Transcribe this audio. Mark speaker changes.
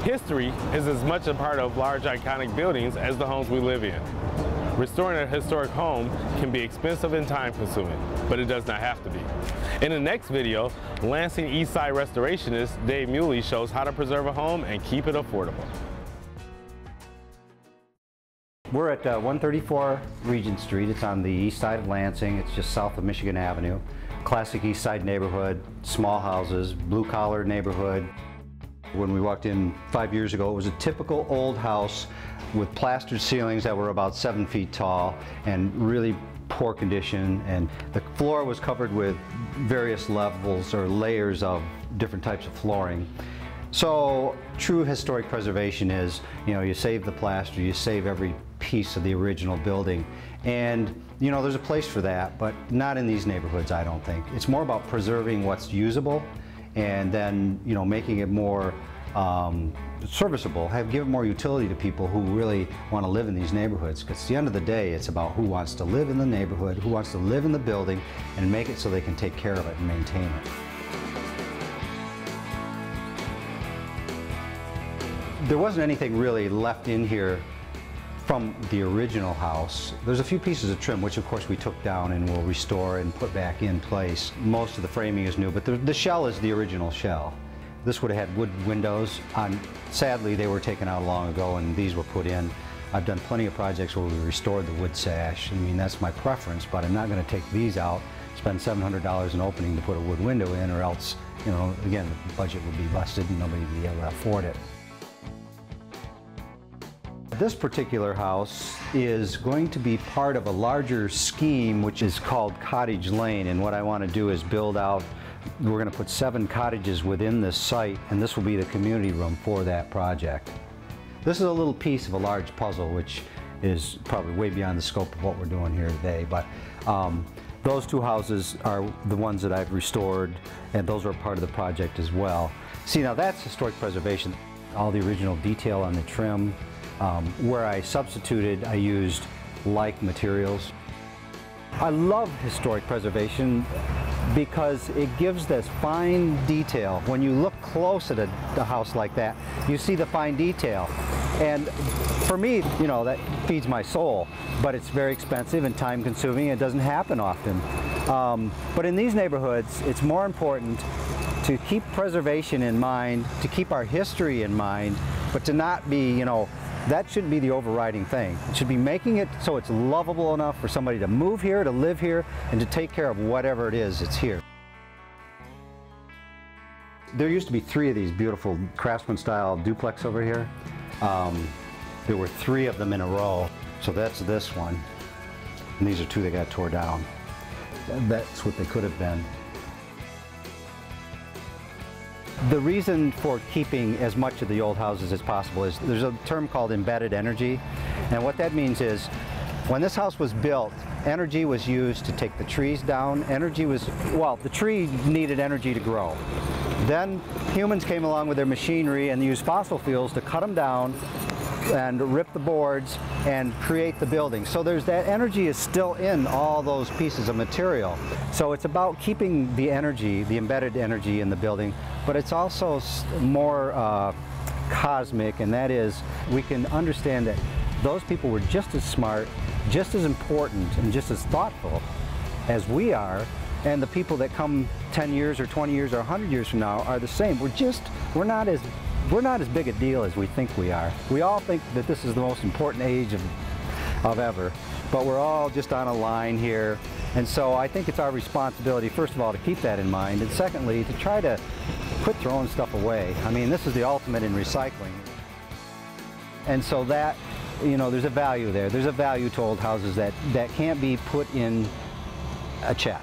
Speaker 1: History is as much a part of large iconic buildings as the homes we live in. Restoring a historic home can be expensive and time-consuming, but it does not have to be. In the next video, Lansing Eastside restorationist Dave Muylle shows how to preserve a home and keep it affordable.
Speaker 2: We're at 134 Regent Street. It's on the east side of Lansing. It's just south of Michigan Avenue. Classic east side neighborhood, small houses, blue-collar neighborhood. When we walked in 5 years ago, it was a typical old house with plastered ceilings that were about 7 feet tall and really poor condition, and the floor was covered with various levels or layers of different types of flooring. So true historic preservation is, you save the plaster, you save every piece of the original building, and there's a place for that, but not in these neighborhoods, I don't think. It's more about preserving what's usable and then making it more serviceable, give more utility to people who really want to live in these neighborhoods, because at the end of the day it's about who wants to live in the neighborhood, who wants to live in the building and make it so they can take care of it and maintain it. There wasn't anything really left in here from the original house. There's a few pieces of trim, which of course we took down and will restore and put back in place. Most of the framing is new, but the shell is the original shell. This would have had wood windows. Sadly, they were taken out long ago and these were put in. I've done plenty of projects where we restored the wood sash. I mean, that's my preference, but I'm not going to take these out, spend $700 an opening to put a wood window in, or else, again, the budget would be busted and nobody would be able to afford it. This particular house is going to be part of a larger scheme which is called Cottage Lane, and what I want to do is build out, we're going to put 7 cottages within this site, and this will be the community room for that project. This is a little piece of a large puzzle which is probably way beyond the scope of what we're doing here today, but those 2 houses are the ones that I've restored, and those are part of the project as well. See, now that's historic preservation. All the original detail on the trim. Where I substituted, I used like materials. I love historic preservation because it gives this fine detail. When you look close at a house like that, you see the fine detail. And for me, that feeds my soul, but it's very expensive and time consuming. It doesn't happen often. But in these neighborhoods, it's more important to keep preservation in mind, to keep our history in mind, but to not be, that shouldn't be the overriding thing. It should be making it so it's lovable enough for somebody to move here, to live here, and to take care of whatever it is that's here. There used to be 3 of these beautiful craftsman-style duplex over here. There were 3 of them in a row. So that's this one. And these are 2 that got tore down. That's what they could have been. The reason for keeping as much of the old houses as possible is there's a term called embedded energy, and what that means is when this house was built, energy was used to take the trees down. The tree needed energy to grow. Then humans came along with their machinery and used fossil fuels to cut them down and rip the boards and create the building. So that energy is still in all those pieces of material. So it's about keeping the energy, the embedded energy in the building, but it's also more cosmic, and that is we can understand that those people were just as smart, just as important, and just as thoughtful as we are, and the people that come 10 years or 20 years or 100 years from now are the same. We're not as big a deal as we think we are. We all think that this is the most important age of ever, but we're all just on a line here. And so I think it's our responsibility, first of all, to keep that in mind, and secondly, to try to quit throwing stuff away. I mean, this is the ultimate in recycling. And so that, there's a value there. There's a value to old houses that can't be put in a check.